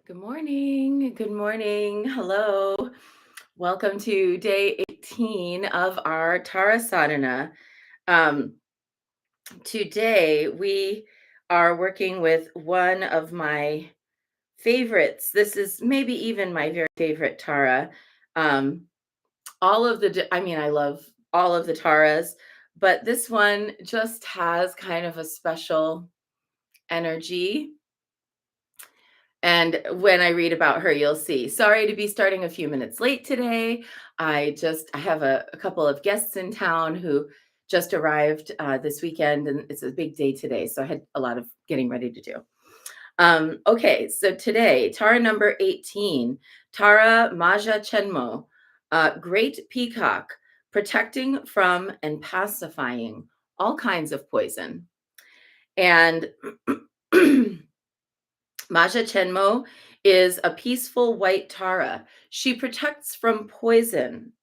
Good morning. Good morning. Hello. Welcome to day 18 of our Tara Sadhana. Um, Today, we are working with one of my favorites. This is maybe even my very favorite Tara. Um, I love all of the Taras, but this one just has kind of a special energy. And when I read about her, you'll see. Sorry to be starting a few minutes late today. I have a couple of guests in town who just arrived this weekend, and it's a big day today. So I had a lot of getting ready to do. Okay, so today, Tara number 18, Tara Maja Chenmo, Great Peacock, protecting from and pacifying all kinds of poison. And Maja Chenmo is a peaceful white Tara. She protects from poison.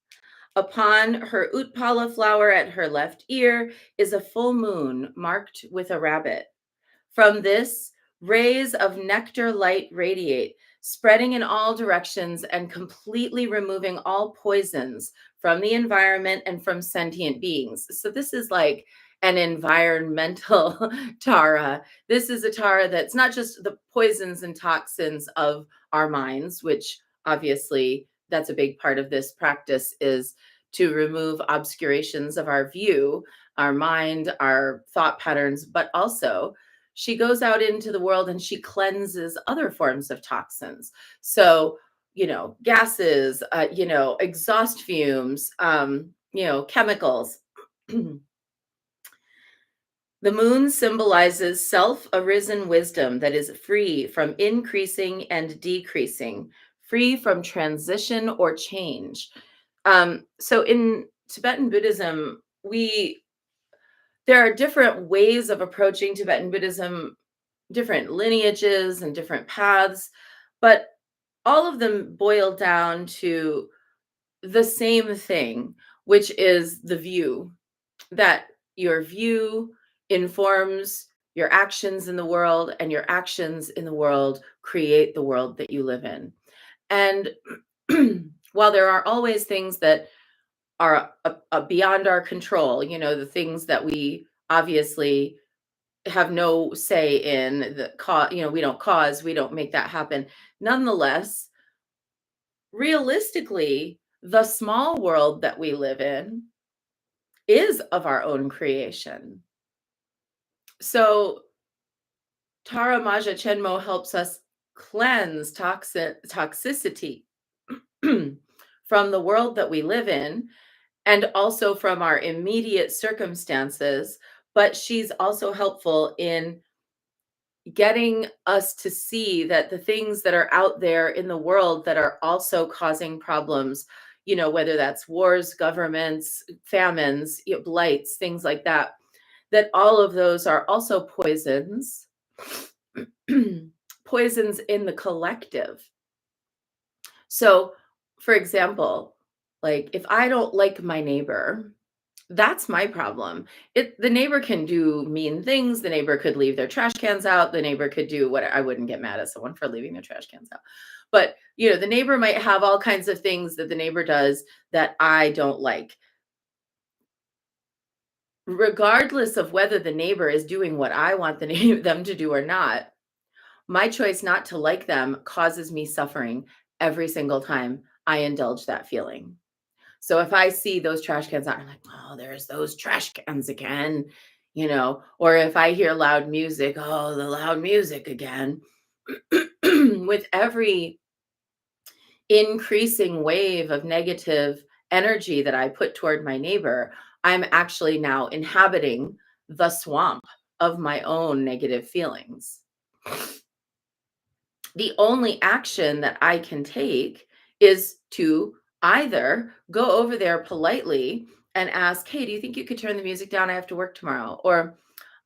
Upon her Utpala flower at her left ear is a full moon marked with a rabbit. From this, rays of nectar light radiate, spreading in all directions and completely removing all poisons from the environment and from sentient beings. So, this is like an environmental Tara. This is a Tara that's not just the poisons and toxins of our minds, which obviously that's a big part of this practice, is to remove obscurations of our view, our mind, our thought patterns, but also she goes out into the world and she cleanses other forms of toxins. So, gases, exhaust fumes, chemicals. The moon symbolizes self arisen wisdom that is free from increasing and decreasing, free from transition or change. So in Tibetan Buddhism, there are different ways of approaching Tibetan Buddhism, different lineages and different paths, but all of them boil down to the same thing, which is the view, that your view informs your actions in the world, and your actions in the world create the world that you live in. And while there are always things that are beyond our control, the things that we obviously have no say in, the cause, we don't cause, we don't make that happen. Nonetheless, realistically, the small world that we live in is of our own creation. So Tara Maja Chenmo helps us cleanse toxicity from the world that we live in, and also from our immediate circumstances. But she's also helpful in getting us to see that the things that are out there in the world that are also causing problems, whether that's wars, governments, famines, blights, things like that, that all of those are also poisons, poisons in the collective. So, for example, like if I don't like my neighbor, that's my problem. The neighbor can do mean things. The neighbor could leave their trash cans out. The neighbor could do what. I wouldn't get mad at someone for leaving their trash cans out. But, the neighbor might have all kinds of things that the neighbor does that I don't like. Regardless of whether the neighbor is doing what I want them to do or not, my choice not to like them causes me suffering every single time I indulge that feeling. So if I see those trash cans out, I'm like, oh, there's those trash cans again, or if I hear loud music, oh, the loud music again. With every increasing wave of negative energy that I put toward my neighbor, I'm actually now inhabiting the swamp of my own negative feelings. The only action that I can take is to either go over there politely and ask, hey, do you think you could turn the music down? I have to work tomorrow. Or,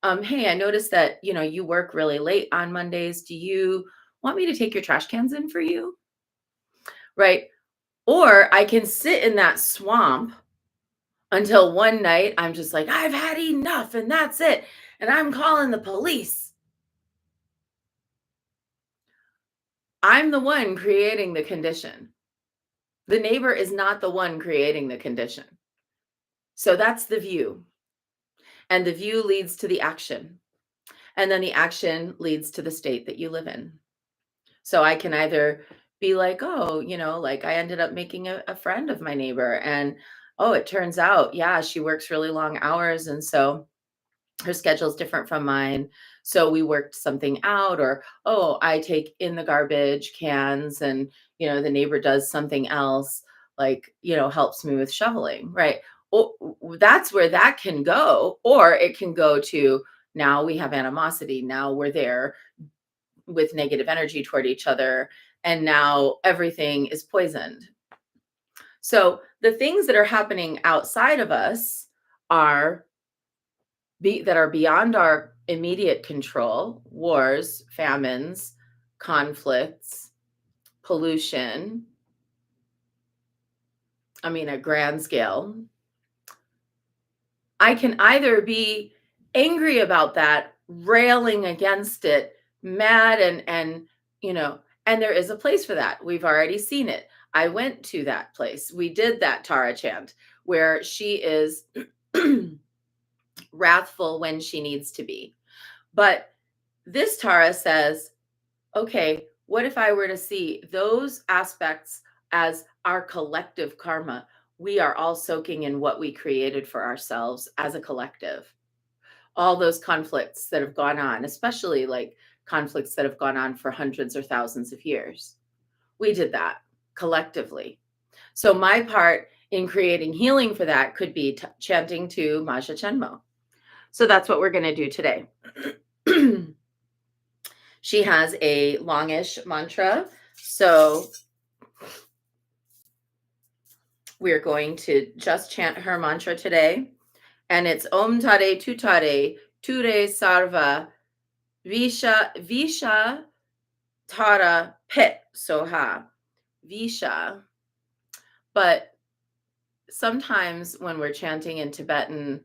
hey, I noticed that, you work really late on Mondays. Do you want me to take your trash cans in for you? Right. Or I can sit in that swamp until one night I'm just like, I've had enough and that's it. And I'm calling the police. I'm the one creating the condition. The neighbor is not the one creating the condition. So that's the view. And the view leads to the action. And then the action leads to the state that you live in. So I can either be like, oh, like I ended up making a friend of my neighbor. And oh, it turns out, yeah, she works really long hours. And so her schedule's different from mine. So we worked something out, or, oh, I take in the garbage cans and, the neighbor does something else, like, helps me with shoveling, right? Oh, that's where that can go. Or it can go to, now we have animosity. Now we're there with negative energy toward each other. And now everything is poisoned. So the things that are happening outside of us are that are beyond our immediate control: wars, famines, conflicts, pollution. I mean, at grand scale. I can either be angry about that, railing against it, mad, and there is a place for that. We've already seen it. I went to that place. We did that Tara chant where she is wrathful when she needs to be. But this Tara says, okay, what if I were to see those aspects as our collective karma? We are all soaking in what we created for ourselves as a collective. All those conflicts that have gone on, especially like conflicts that have gone on for hundreds or thousands of years. We did that collectively. So my part in creating healing for that could be chanting to Maja Chenmo. So that's what we're going to do today. She has a longish mantra. So we're going to just chant her mantra today. And it's Om Tare Tutare Ture Sarva Visha Tara Pet Soha. Visha. But sometimes when we're chanting in Tibetan,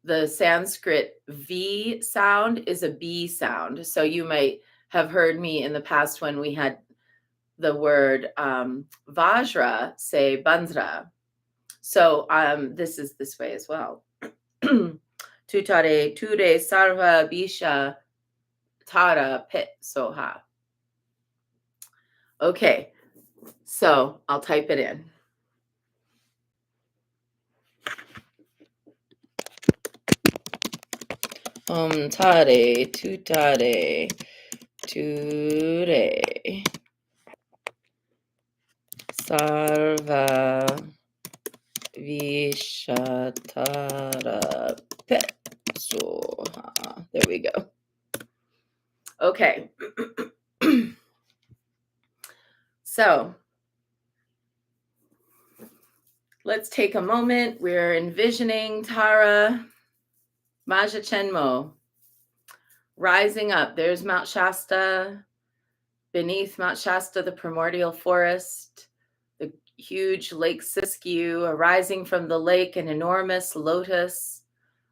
the Sanskrit V sound is a B sound. So you might have heard me in the past when we had the word Vajra say Bandra. So this is this way as well. Tutare Ture Sarva Bisha Tara Pit Soha. Okay, so I'll type it in. Om Tare Tutare Ture Sarva Vishatara Pet Soha. There we go. Okay. So let's take a moment. We're envisioning Tara Maja Chenmo rising up. There's Mount Shasta. Beneath Mount Shasta, the primordial forest, the huge Lake Siskiyou, arising from the lake, an enormous lotus.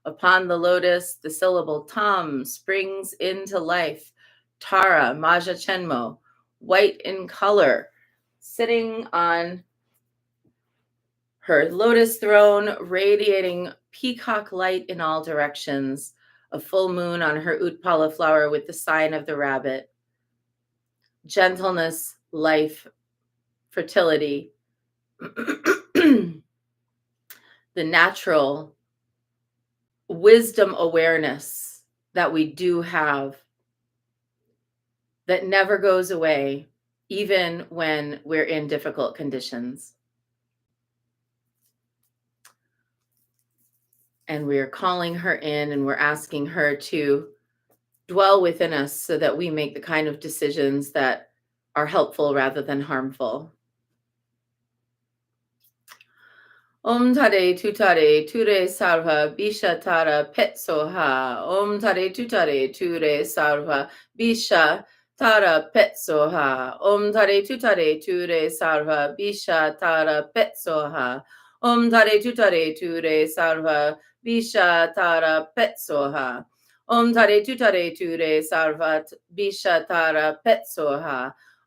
Upon the lotus, the syllable Tam springs into life. Tara Maja Chenmo, white in color, sitting on her lotus throne, radiating peacock light in all directions, a full moon on her Utpala flower with the sign of the rabbit. Gentleness, life, fertility, the natural wisdom awareness that we do have that never goes away, even when we're in difficult conditions. And we're calling her in and we're asking her to dwell within us so that we make the kind of decisions that are helpful rather than harmful. Om Tare Tutare Ture Sarva Bisha Tara Pet Soha. Om Tare Tutare Ture Sarva Bisha Tara Pet Soha. Om Tare Tutare Ture Sarva Bisha Tara Pet Soha. Om Tare Tutare Ture Sarva Bisha Tara Pet Soha. Om Tare Tutare Ture Sarva Bisha Tara Pet Soha.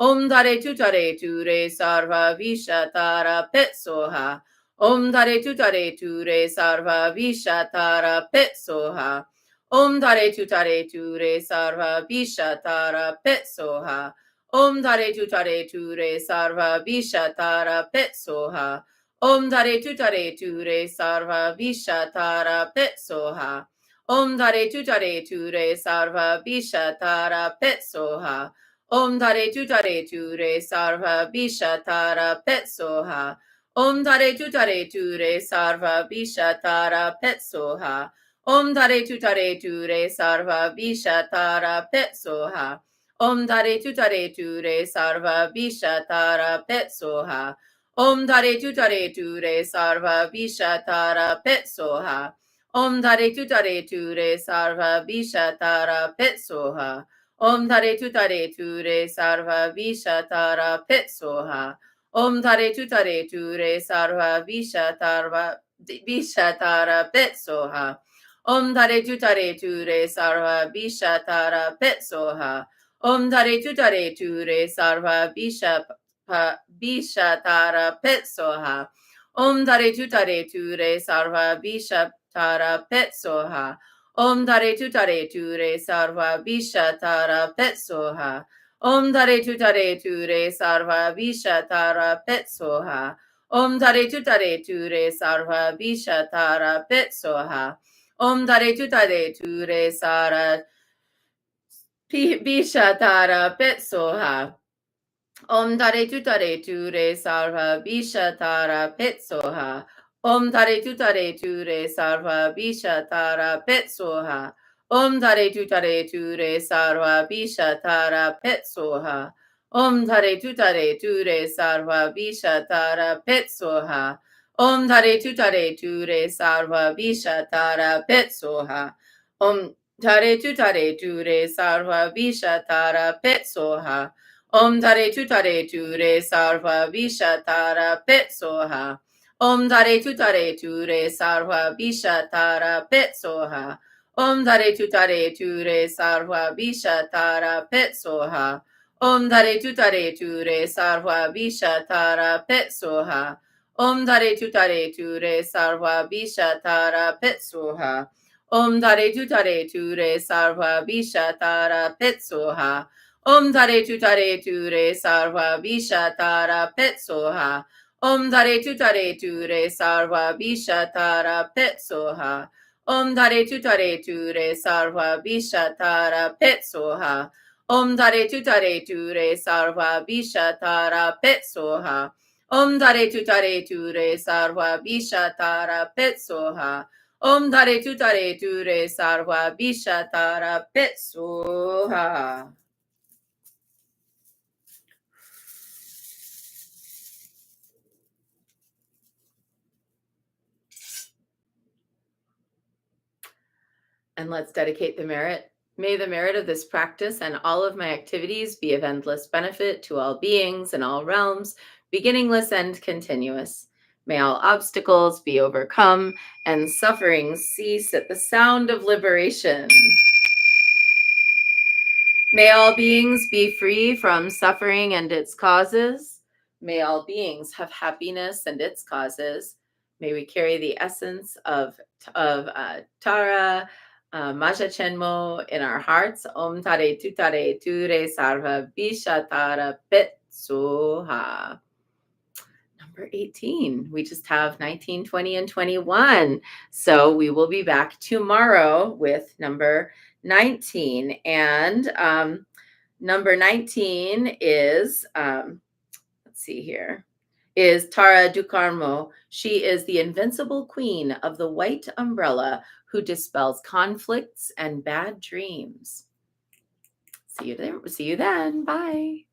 Om Tare Tutare Ture Sarva Vishatara Petsoha. Om Tare Tutare Ture Sarva Vishatara Petsoha. Om Tare Tutare Ture Sarva Vishatara Petsoha. Om Tare Tutare Ture Sarva Vishatara Petsoha. Om Tare Tutare Ture Sarva Vishatara Petsoha. Om Tare Tutare Ture Sarva Vishatara Petsoha. Om Tare Tutare Ture Sarva Vishatara Petsoha. Om Tare Tutare Ture Sarva Vishatara Petsoha. Om Tare Tutare Ture Sarva Vishatara Petsoha. Om Tare Tutare Ture Sarva Vishatara Petsoha. Om Tare Tutare Ture Sarva Vishatara Petsoha. Om Tare Tutare Ture Sarva Vishatara Petsoha. Om Tare Tutare Ture Sarva Vishatara Petsoha. Om Tare Tutare Ture Sarva Vishatara Petsoha. Om Tare Tutare Ture Sarva Vishatara Petsoha. Om Tare Tutare Ture Sarva Vishatara Petsoha. Om Tare Tutare Ture Sarva Vishatara Petsoha. Om Tare Tutare Ture Sarva Vishatara Petsoha. Om Tare Tutare Ture Sarva Vishatara Petsoha. Om Tare Tutare Ture Sarva Vishatara Petsoha. Om Tare Tutare Ture Sara Vishatara Petsoha. Om Tare Tutare Ture Sarva Vishatara Petsoha. Om Tare Tutare Ture Sarva Vishatara Petsoha. Om Tare Tutare Ture Sarva Vishatara Petsoha. Om Tare Tutare Ture Sarva Vishatara Petsoha. Om Tare Tutare Ture Sarva Vishatara Petsoha. Om Tare Tutare Ture Sarva Vishatara Petsoha. Om Tare Tutare Ture Sarva Vishatara Petsoha. Om Tare Tutare Ture Sarva Vishatara Petsoha. Om Tare Tutare Ture Sarva Vishatara Petsoha. Om Tare Tutare Ture Sarva Vishatara Petsoha. Om Tare Tutare Ture Sarva Vishatara Petsoha. Om Tare Tutare Ture Sarva Vishatara Petsoha. Om Tare Tutare Ture Sarva Vishatara Petsoha. Om Tare Tutare Ture Sarva Vishatara Petsoha. Om Tare Tutare Ture Sarva Vishatara Petsoha. Om Tare Tutare Ture Sarva Vishatara Petsoha. Om Tare Tutare Ture Sarva Vishatara Petsoha. Om Tare Tutare Ture Sarva Vishatara Petsoha. And let's dedicate the merit. May the merit of this practice and all of my activities be of endless benefit to all beings in all realms, beginningless and continuous. May all obstacles be overcome and sufferings cease at the sound of liberation. May all beings be free from suffering and its causes. May all beings have happiness and its causes. May we carry the essence of Tara Maja Chenmo in our hearts. Om Tare Tutare Ture Sarva Bisha Tara Pet Soha. Number 18. We just have 19, 20, and 21. So we will be back tomorrow with number 19. And number 19 is, let's see here, is Tara Ducarmo. She is the invincible queen of the white umbrella who dispels conflicts and bad dreams. See you there. See you then. Bye.